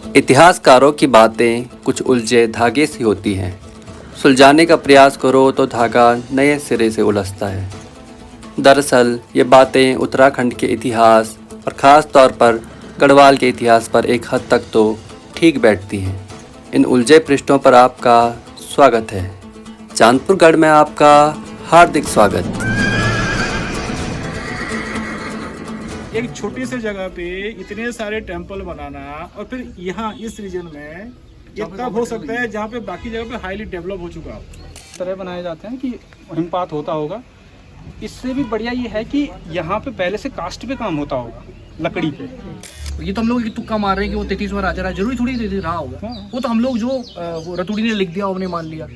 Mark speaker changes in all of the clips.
Speaker 1: इतिहासकारों की बातें कुछ उलझे धागे सी होती हैं। सुलझाने का प्रयास करो तो धागा नए सिरे से उलझता है। दरअसल ये बातें उत्तराखंड के इतिहास और ख़ास तौर पर गढ़वाल के इतिहास पर एक हद तक तो ठीक बैठती हैं। इन उलझे पृष्ठों पर आपका स्वागत है। चांदपुर गढ़ में आपका हार्दिक स्वागत।
Speaker 2: एक छोटी सी जगह पे इतने सारे टेंपल बनाना और फिर यहाँ इस रीजन में ये तब हो सकता है जहाँ पे बाकी जगह पे हाईली डेवलप हो चुका हो।
Speaker 3: तरह बनाए जाते हैं कि हिमपात होता होगा। इससे भी बढ़िया ये है कि यहाँ पे पहले से कास्ट पे काम होता होगा लकड़ी पे।
Speaker 4: ये तो हम लोग तुक्का मार रहे हैं कि वो 33वां राजा रहा, जरूरी थोड़ी 33 रहा होगा। वो तो हम लोग जो वो रतुड़ी ने लिख दिया हमने मान लिया।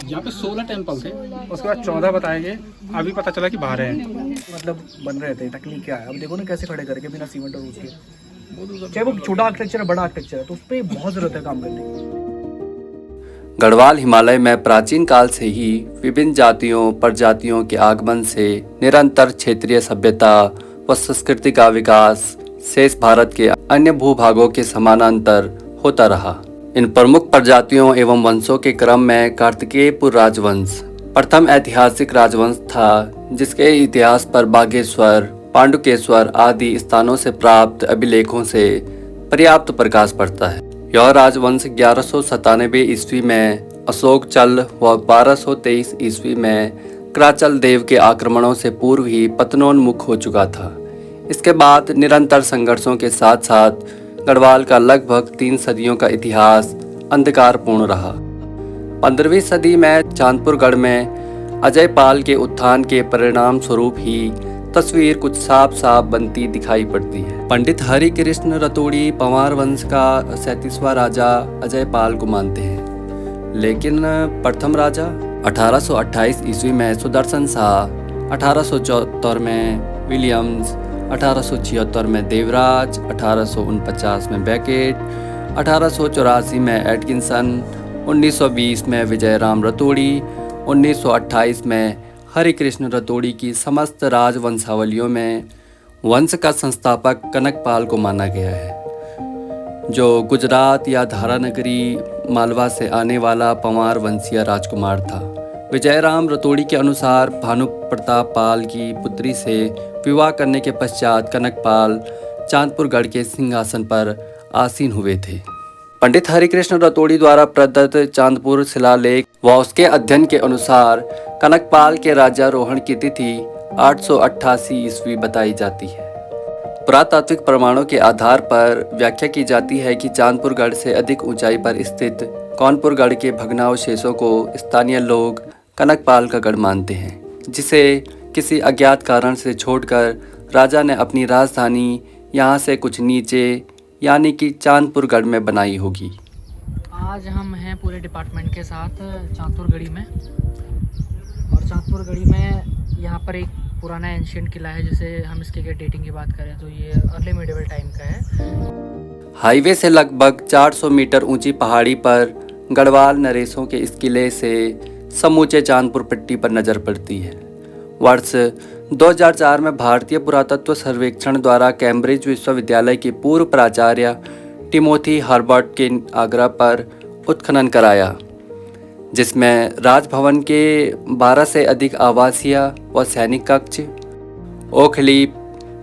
Speaker 3: यहाँ पे 16 टेंपल थे, उसके बाद 14 बताए गए। अभी पता चला कि 12 हैं।
Speaker 4: मतलब बन रहे थे, टेक्निक क्या है अब देखो ना कैसे खड़े करके बिना सीमेंट और उसके, चाहे वो छोटा आर्किटेक्चर है बड़ा आर्किटेक्चर है, तो उस पर बहुत जरूरत है काम करने की।
Speaker 1: गढ़वाल हिमालय में प्राचीन काल से ही विभिन्न जातियों प्रजातियों के आगमन से निरंतर क्षेत्रीय सभ्यता व संस्कृति का विकास शेष भारत के अन्य भूभागों के समानांतर होता रहा। इन प्रमुख प्रजातियों एवं वंशों के क्रम में कार्तिकेयपुर राजवंश प्रथम ऐतिहासिक राजवंश था, जिसके इतिहास पर बागेश्वर, पांडुकेश्वर आदि स्थानों से प्राप्त अभिलेखों से पर्याप्त प्रकाश पड़ता है। यह राजवंश 1197 ईस्वी में अशोक चल व 1223 ईस्वी में कराचल देव के आक्रमणों से पूर्व ही पतनोन्मुख हो चुका था। इसके बाद निरंतर संघर्षों के साथ साथ गढ़वाल का लगभग 3 सदियों का इतिहास अंधकारपूर्ण रहा। 15वीं सदी में चांदपुर गढ़ में अजय पाल के उत्थान के परिणाम स्वरूप ही तस्वीर कुछ साफ साफ बनती दिखाई पड़ती है। पंडित हरि कृष्ण रतोड़ी पंवार वंश का 37वां राजा अजय पाल को मानते हैं, लेकिन प्रथम राजा 1828 ईस्वी में सुदर्शन शाह, 1874 में विलियम्स, 1876 में देवराज, 1849 में बैकेट, 1884 में एटकिंसन, 1920 में विजयराम रतोड़ी, 1928 में हरिकृष्ण रतोड़ी की समस्त राजवंशावलियों में वंश का संस्थापक कनकपाल को माना गया है, जो गुजरात या धारानगरी मालवा से आने वाला पंवार वंशीय राजकुमार था। विजयराम रतोड़ी के अनुसार भानु प्रताप पाल की पुत्री से विवाह करने के पश्चात कनकपाल चांदपुर गढ़ के सिंहासन पर आसीन हुए थे। पंडित हरिकृष्ण रतोड़ी द्वारा प्रदत्त चांदपुर शिलालेख व उसके अध्ययन के अनुसार कनकपाल के राज्यारोहण की तिथि 888 ईस्वी बताई जाती है। पुरातात्विक प्रमाणों के आधार पर व्याख्या की जाती है कि चांदपुर गढ़ से अधिक ऊंचाई पर स्थित कौनपुर गढ़ के भग्नावशेषों को स्थानीय लोग कनकपाल का गढ़ मानते हैं, जिसे किसी अज्ञात कारण से छोड़कर राजा ने अपनी राजधानी यहाँ से कुछ नीचे यानी कि चांदपुर गढ़ में बनाई होगी।
Speaker 5: आज हम हैं पूरे डिपार्टमेंट के साथ चांदपुर गढ़ी में, और चांदपुर गढ़ी में यहाँ पर एक पुराना एंशिएंट किला है। जैसे हम इसके डेटिंग की बात करें तो ये अर्ली मिडिवल टाइम का है।
Speaker 1: हाईवे से लगभग 400 मीटर ऊंची पहाड़ी पर गढ़वाल नरेशों के इस किले से समूचे चांदपुर पट्टी पर नजर पड़ती है। वर्ष 2004 में भारतीय पुरातत्व सर्वेक्षण द्वारा कैम्ब्रिज विश्वविद्यालय के पूर्व प्राचार्य टिमोथी हर्बर्ट के आग्रह पर उत्खनन कराया, जिसमें राजभवन के 12 से अधिक आवासीय व सैनिक कक्ष, ओखली,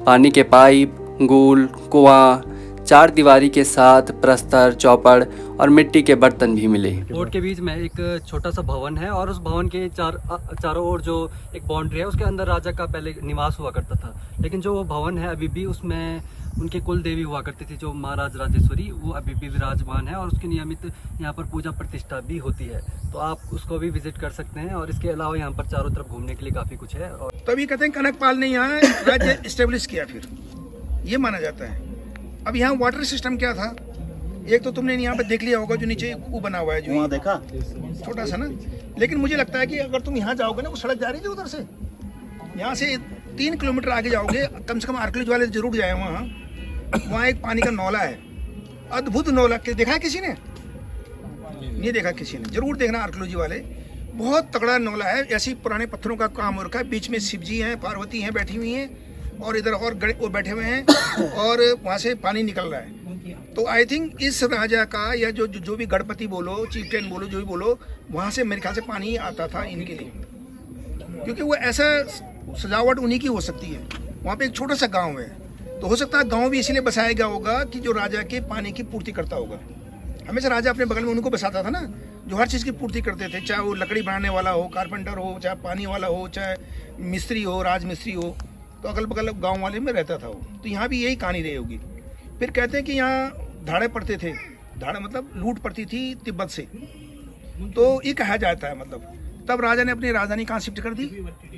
Speaker 1: पानी के पाइप, गूल, कुआं, 4 दीवारी के साथ प्रस्तर, चौपड़ और मिट्टी के बर्तन भी मिले।
Speaker 6: रोड के बीच में एक छोटा सा भवन है और उस भवन के चारों ओर जो एक बाउंड्री है उसके अंदर राजा का पहले निवास हुआ करता था। लेकिन जो वो भवन है अभी भी उसमें उनकी कुल देवी हुआ करती थी, जो महाराज राजेश्वरी, वो अभी भी विराजमान है और उसकी नियमित यहाँ पर पूजा प्रतिष्ठा भी होती है। तो आप उसको भी विजिट कर सकते हैं। और इसके अलावा यहाँ पर चारों तरफ घूमने के लिए काफ़ी कुछ है। और
Speaker 2: तभी कहते हैं कनकपाल ने यहाँ राज्य इस्टेब्लिश किया, फिर ये माना जाता है। अब यहाँ वाटर सिस्टम क्या था, एक तो तुमने यहाँ पे देख लिया होगा जो नीचे वो बना हुआ है, जो वहाँ देखा छोटा सा ना। लेकिन मुझे लगता है कि अगर तुम यहाँ जाओगे ना, वो सड़क जा रही थी उधर से, यहाँ से 3 किलोमीटर आगे जाओगे, कम से कम आर्कियोलॉजी वाले जरूर जाए वहाँ एक पानी का नौला है, अद्भुत नौला। देखा है किसी ने? नहीं देखा किसी ने, जरूर देखना आर्कियोलॉजी वाले। बहुत तगड़ा नौला है, ऐसी पुराने पत्थरों का काम हो रखा है। बीच में शिव जी हैं, पार्वती हैं बैठी हुई हैं, और इधर और गणेश बैठे हुए हैं, और वहाँ से पानी निकल रहा है। तो आई थिंक इस राजा का या जो भी गणपति बोलो, चीफ्टेन बोलो, जो भी बोलो, वहाँ से मेरे ख्याल से पानी आता था इनके लिए, क्योंकि वो ऐसा सजावट उन्हीं की हो सकती है। वहाँ पे एक छोटा सा गांव है, तो हो सकता है गांव भी इसीलिए बसाया गया होगा कि जो राजा के पानी की पूर्ति करता होगा। हमेशा राजा अपने बगल में उनको बसाता था ना, जो हर चीज़ की पूर्ति करते थे, चाहे वो लकड़ी बनाने वाला हो, कारपेंटर हो, चाहे पानी वाला हो, चाहे मिस्त्री हो, राजमिस्त्री हो, तो अगल बगल गांव वाले में रहता था वो। तो यहाँ भी यही कहानी रही होगी। फिर कहते हैं कि यहाँ धाड़े पड़ते थे, धाड़े मतलब लूट पड़ती थी तिब्बत से, तो ये कहा जाता है। मतलब तब राजा ने अपनी राजधानी कहाँ शिफ्ट कर दी?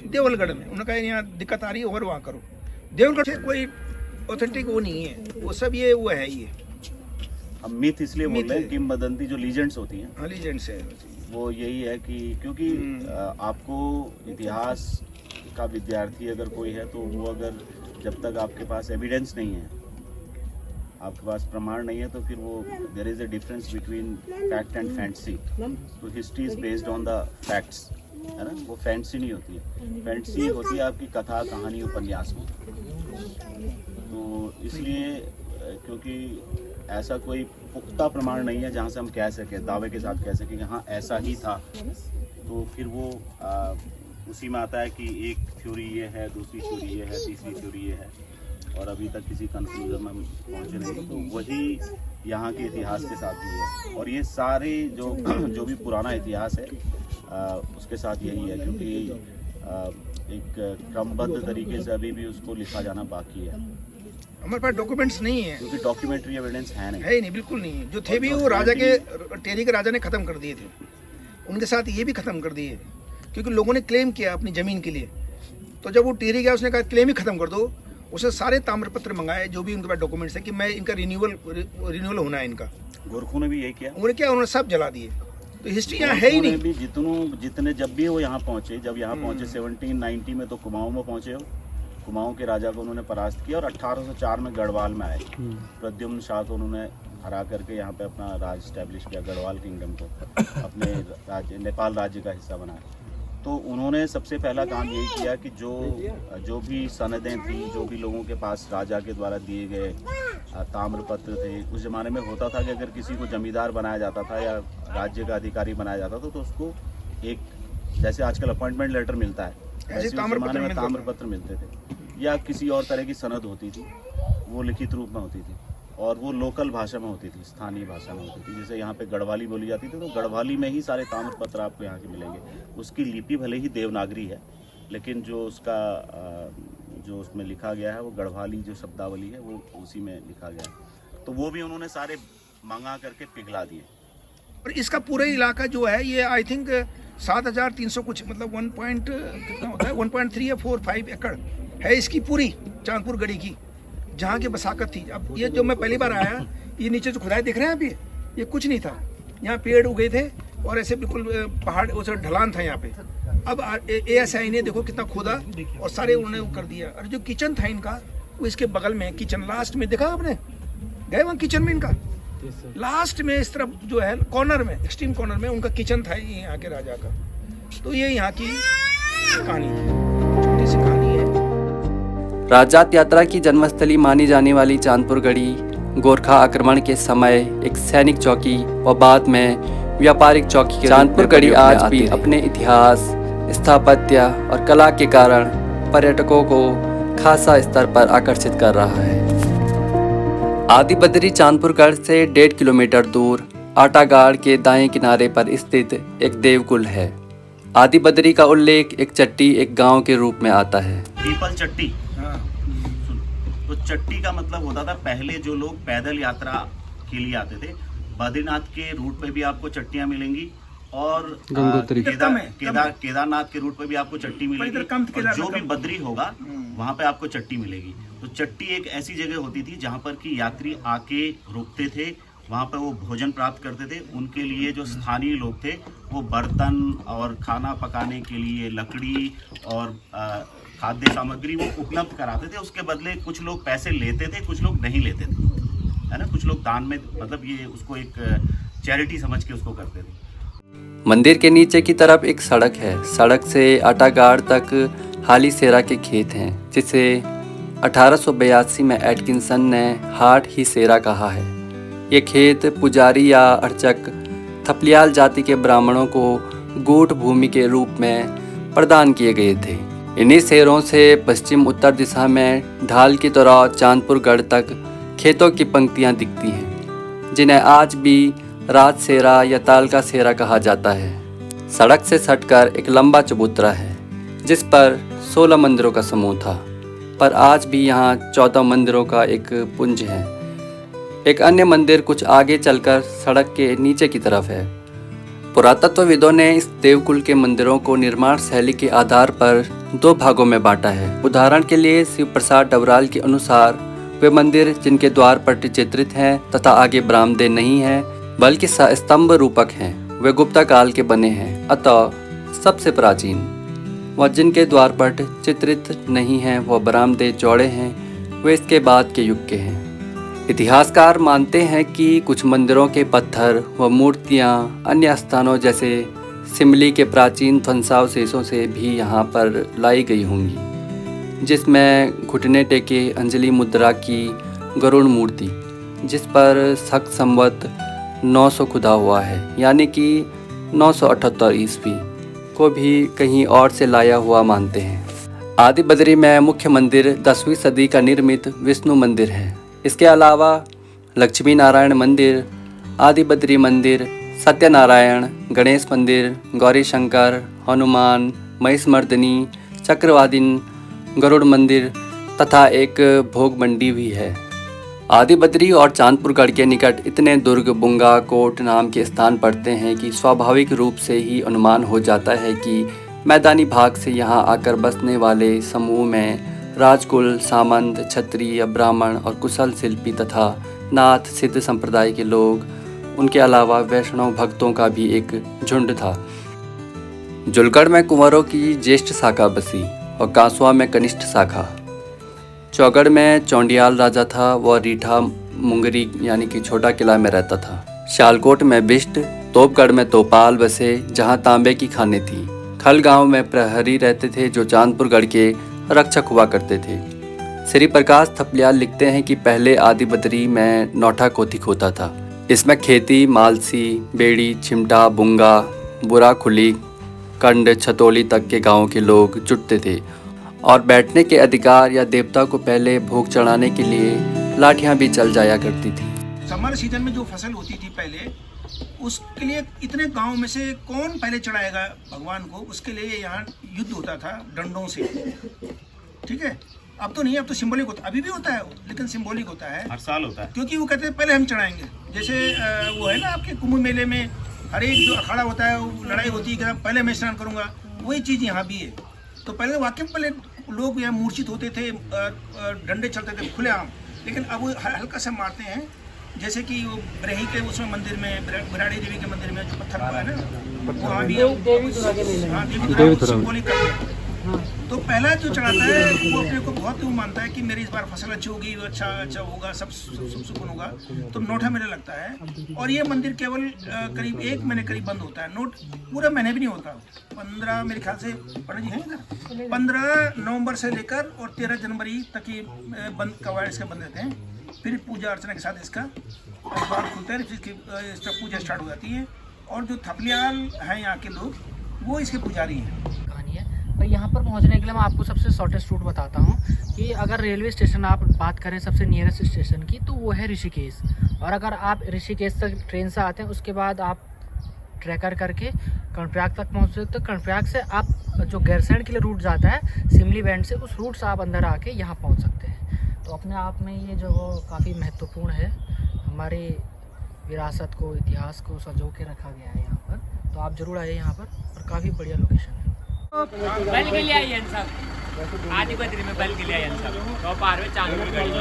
Speaker 2: देवलगढ़ में। उन्होंने कहा यहाँ दिक्कत आ रही है और वहाँ करो। देवलगढ़ से कोई ऑथेंटिक वो नहीं है, वो सब ये वो है ये
Speaker 7: हम मिथ इसलिए बोल रहे हैं, किंवदंती जो लीजेंड्स होती हैं,
Speaker 2: हाँ लीजेंड्स है,
Speaker 7: वो यही है कि क्योंकि आपको इतिहास का विद्यार्थी अगर कोई है तो वो अगर जब तक आपके पास एविडेंस नहीं है, आपके पास प्रमाण नहीं है, तो फिर वो there is a difference between fact and fantasy. तो history is based on the facts, है ना, वो फैंटेसी नहीं होती है। फैंटेसी होती है आपकी कथा, कहानी, उपन्यास में। तो इसलिए क्योंकि ऐसा कोई पुख्ता प्रमाण नहीं है जहाँ से हम कह सकें, दावे के साथ कह सकें कि हाँ ऐसा ही था, तो फिर वो उसी में आता है कि एक थ्योरी ये है, दूसरी थ्योरी ये है, तीसरी थ्योरी ये है, और अभी तक किसी कंक्लूजन में हम पहुँचे नहीं। तो वही यहाँ के इतिहास के साथ भी है, और ये सारे जो भी पुराना इतिहास है उसके साथ यही है, क्योंकि एक क्रमबद्ध तरीके से अभी भी उसको लिखा जाना बाकी है।
Speaker 2: हमारे पास डॉक्यूमेंट्स नहीं है,
Speaker 7: क्योंकि डॉक्यूमेंट्री एविडेंस है
Speaker 2: नहीं, बिल्कुल नहीं है। जो थे भी वो राजा के, टेरी के राजा ने ख़त्म कर दिए थे, उनके साथ ये भी ख़त्म कर दिए, क्योंकि लोगों ने क्लेम किया अपनी ज़मीन के लिए। तो जब वो टेरी गया, उसने कहा क्लेम ही ख़त्म कर दो। उसने सारे ताम्रपत्र मंगाए, जो भी उनके पास डॉक्यूमेंट्स है, कि मैं इनका रिन्यूअल होना है इनका।
Speaker 7: गोरखों ने भी यही किया।
Speaker 2: उन्होंने क्या, उन्होंने सब जला दिए। तो हिस्ट्री यहाँ है ही नहीं।
Speaker 7: भी जितने जब भी वो यहाँ पहुँचे, जब यहाँ पहुँचे 1790 में, तो कुमाऊँ में पहुँचे हो। कुमाऊँ के राजा को उन्होंने परास्त किया, और 1804 में गढ़वाल में आए। प्रद्युम्न शाह को उन्होंने हरा करके यहाँ पे अपना राज स्टैब्लिश किया, गढ़वाल किंगडम को अपने राज्य, नेपाल राज्य का हिस्सा बनाया। तो उन्होंने सबसे पहला काम यही किया कि जो भी सनदें थी, जो भी लोगों के पास राजा के द्वारा दिए गए ताम्रपत्र थे, उस ज़माने में होता था कि अगर किसी को जमींदार बनाया जाता था या राज्य का अधिकारी बनाया जाता था, तो उसको एक, जैसे आजकल अपॉइंटमेंट लेटर मिलता है, ऐसे उस ज़माने में ताम्रपत्र मिलते थे, या किसी और तरह की सनद होती थी, वो लिखित रूप में होती थी, और वो लोकल भाषा में होती थी, स्थानीय भाषा में होती थी। जैसे यहाँ पे गढ़वाली बोली जाती थी, तो गढ़वाली में ही सारे ताम्रपत्र आपको यहाँ के मिलेंगे। उसकी लिपि भले ही देवनागरी है, लेकिन जो उसका जो उसमें लिखा गया है, वो गढ़वाली जो शब्दावली है, वो उसी में लिखा गया है। तो वो भी उन्होंने सारे मंगा करके पिघला दिए।
Speaker 2: और इसका पूरा इलाका जो है, ये आई थिंक 7300 कुछ, मतलब 1 कितना होता है, 1.3 या 4-5 एकड़ है इसकी पूरी चांदपुर गढ़ी की, जहाँ की बसाकत थी। अब ये जो मैं पहली बार आया, ये नीचे जो खुदाई दिख रहे हैं अभी, ये कुछ नहीं था। यहाँ पेड़ उगे थे और ऐसे बिल्कुल पहाड़, उसे ढलान था यहाँ पे। अब ASI ने देखो कितना खोदा और सारे उन्होंने वो कर दिया। और जो किचन था इनका, वो इसके बगल में किचन, लास्ट में देखा आपने, गए वहाँ किचन में इनका, लास्ट में इस तरफ जो है कॉर्नर में, एक्सट्रीम कॉर्नर में उनका किचन था यहाँ के राजा का। तो ये यहाँ की कहानी है, छोटी सी कहानी है।
Speaker 1: राजात यात्रा की जन्मस्थली मानी जाने वाली चांदपुर गढ़ी गोरखा आक्रमण के समय एक सैनिक चौकी और बाद में व्यापारिक चौकी के चांदपुर गढ़ी आज भी अपने इतिहास, स्थापत्य और कला के कारण पर्यटकों को खासा स्तर पर आकर्षित कर रहा है। आदि बद्री चांदपुरगढ़ से 1.5 किलोमीटर दूर आटागाड़ के दाएं किनारे पर स्थित एक देवकुल है। आदि बद्री का उल्लेख एक चट्टी, एक गांव के रूप में आता है।
Speaker 7: पीपल चट्टी, तो चट्टी का मतलब होता था, पहले जो लोग पैदल यात्रा के लिए आते थे, बद्रीनाथ के रूट पे भी आपको चट्टियां मिलेंगी, और केदारनाथ के रूट पे भी आपको चट्टी मिलेगी, और जो भी बद्री होगा वहाँ पे आपको चट्टी मिलेगी। तो चट्टी एक ऐसी जगह होती थी जहाँ पर कि यात्री आके रुकते थे, वहाँ पर वो भोजन प्राप्त करते थे। उनके लिए जो स्थानीय लोग थे, वो बर्तन और खाना पकाने के लिए लकड़ी और खाद्य सामग्री वो उपलब्ध कराते थे। उसके बदले कुछ लोग पैसे लेते थे, कुछ लोग नहीं लेते थे, है ना। कुछ लोग दान में, मतलब ये उसको एक चैरिटी समझ के उसको करते थे।
Speaker 1: मंदिर के नीचे की तरफ एक सड़क है। सड़क से आटागाड़ तक हाली सेरा के खेत हैं, जिसे 1882 में एटकिंसन ने हाट ही सेरा कहा है। ये खेत पुजारी या अर्चक थपलियाल जाति के ब्राह्मणों को गूढ़ भूमि के रूप में प्रदान किए गए थे। इन्हीं शेरों से पश्चिम उत्तर दिशा में ढाल की तरह चांदपुर गढ़ तक खेतों की पंक्तियां दिखती हैं, जिन्हें आज भी राज सेरा या ताल का सेरा कहा जाता है। सड़क से सटकर एक लंबा चबूतरा है जिस पर 16 मंदिरों का समूह था, पर आज भी यहाँ 14 मंदिरों का एक पुंज है। एक अन्य मंदिर कुछ आगे चलकर सड़क के नीचे की तरफ है। पुरातत्वविदों ने इस देवकुल के मंदिरों को निर्माण शैली के आधार पर 2 भागों में बांटा है। उदाहरण के लिए शिव प्रसाद डबराल के अनुसार वे मंदिर जिनके द्वार पट्टी चित्रित हैं तथा आगे बरामदे नहीं हैं बल्कि स्तंभ रूपक हैं, वे गुप्ता काल के बने हैं। अतः सबसे प्राचीन व जिनके द्वारपट चित्रित नहीं हैं व बरामदे चौड़े हैं, वे इसके बाद के युग के हैं। इतिहासकार मानते हैं कि कुछ मंदिरों के पत्थर व मूर्तियां अन्य स्थानों जैसे सिमली के प्राचीन ध्वंसावशेषों से भी यहाँ पर लाई गई होंगी, जिसमें घुटने टेके अंजलि मुद्रा की गरुड़ मूर्ति जिस पर शक संवत 900 खुदा हुआ है, यानी कि 978 ईस्वी को भी कहीं और से लाया हुआ मानते हैं। आदि बद्री में मुख्य मंदिर 10वीं सदी का निर्मित विष्णु मंदिर है। इसके अलावा लक्ष्मी नारायण मंदिर, आदि बद्री मंदिर, सत्यनारायण, गणेश मंदिर, गौरी शंकर, हनुमान, महिषमर्दिनी, चक्रवादिन, गरुड़ मंदिर तथा एक भोग मंडी भी है। आदि बद्री और चांदपुरगढ़ के निकट इतने दुर्ग, बुंगा, कोट नाम के स्थान पड़ते हैं कि स्वाभाविक रूप से ही अनुमान हो जाता है कि मैदानी भाग से यहाँ आकर बसने वाले समूह में राजकुल, सामंत, क्षत्रिय, ब्राह्मण और कुशल शिल्पी तथा नाथ सिद्ध संप्रदाय के लोग, उनके अलावा वैष्णव भक्तों का भी एक झुंड था। जुलगढ़ में कुंवरों की ज्येष्ठ शाखा बसी और कांसुआ में कनिष्ठ शाखा। चौगढ़ में चौंडियाल राजा था व रीठा मुंगरी यानी कि छोटा किला में रहता था। शालकोट में बिष्ट, तोपगढ़ में तोपाल बसे जहां तांबे की खानें थी। खल गांव में प्रहरी रहते थे जो चांदपुरगढ़ के रक्षक हुआ करते थे। श्री प्रकाश थपलियाल लिखते हैं कि पहले आदि बद्री में नौठा कोथिक होता था। इसमें खेती, मालसी, बेड़ी, चिमटा, बुंगा, बुरा खुली, कंड, छतौली तक के गाँव के लोग जुटते थे और बैठने के अधिकार या देवता को पहले भोग चढ़ाने के लिए लाठियां भी चल जाया करती थी।
Speaker 2: समर सीजन में जो फसल होती थी पहले, उसके लिए इतने गांव में से कौन पहले चढ़ाएगा भगवान को, उसके लिए यहाँ युद्ध होता था डंडों से। ठीक है, अब तो नहीं, अब तो सिंबॉलिक होता, अभी भी होता है लेकिन सिंबॉलिक होता है,
Speaker 7: हर साल होता है,
Speaker 2: क्योंकि वो कहते हैं पहले हम चढ़ाएंगे। जैसे वो है ना आपके कुंभ मेले में हर एक जो अखाड़ा होता है, लड़ाई होती है कि पहले मैं स्नान करूँगा, वही चीज़ यहाँ भी है। तो पहले वाकई पहले लोग यहाँ मूर्छित होते थे, डंडे चलते थे खुलेआम, लेकिन अब वो हल्का सा मारते हैं। जैसे कि वो ब्रही के उसमें मंदिर में, बिराड़ी देवी के मंदिर में जो पत्थर हुआ है ना, वहाँ भी देवी सिंबॉलिक करते हैं। तो पहला जो चढ़ाता है वो अपने को बहुत वो मानता है कि मेरी इस बार फसल अच्छी होगी, अच्छा होगा, सब सुकून होगा, तो नोटा मेरा लगता है। और ये मंदिर केवल करीब 1 महीने करीब बंद होता है, नोट पूरा महीने भी नहीं होता। 15 मेरे ख्याल से पंडित जी हैं इधर, 15 नवंबर से लेकर और 13 जनवरी तक ही बंद कवाड़ इसके बंद रहते हैं। फिर पूजा अर्चना के साथ इसका द्वार खुलता है, फिर इसका पूजा स्टार्ट हो जाती है। और जो थपलियाल हैं यहाँ के लोग, वो इसके पुजारी हैं।
Speaker 5: पर यहाँ पर पहुँचने के लिए मैं आपको सबसे शॉर्टेस्ट रूट बताता हूँ कि अगर रेलवे स्टेशन आप बात करें सबसे नियरेस्ट स्टेशन की, तो वो है ऋषिकेश। और अगर आप ऋषिकेश तक ट्रेन से आते हैं, उसके बाद आप ट्रैकर करके कर्णप्रयाग तक पहुँच सकते हो। कर्णप्रयाग से आप जो गैरसैंण के लिए रूट जाता है सिमली बैंड से, उस रूट से आप अंदर आके यहाँ पहुँच सकते हैं। तो अपने आप में ये जगह काफ़ी महत्वपूर्ण है, हमारी विरासत को, इतिहास को संजो के रखा गया है यहाँ पर। तो आप ज़रूर आइए यहाँ पर, और काफ़ी बढ़िया लोकेशन है।
Speaker 8: बैल के लिए आई सब आदि बद्री में बैल के लिए आई सब तो पार में चांदपुर गढ़ी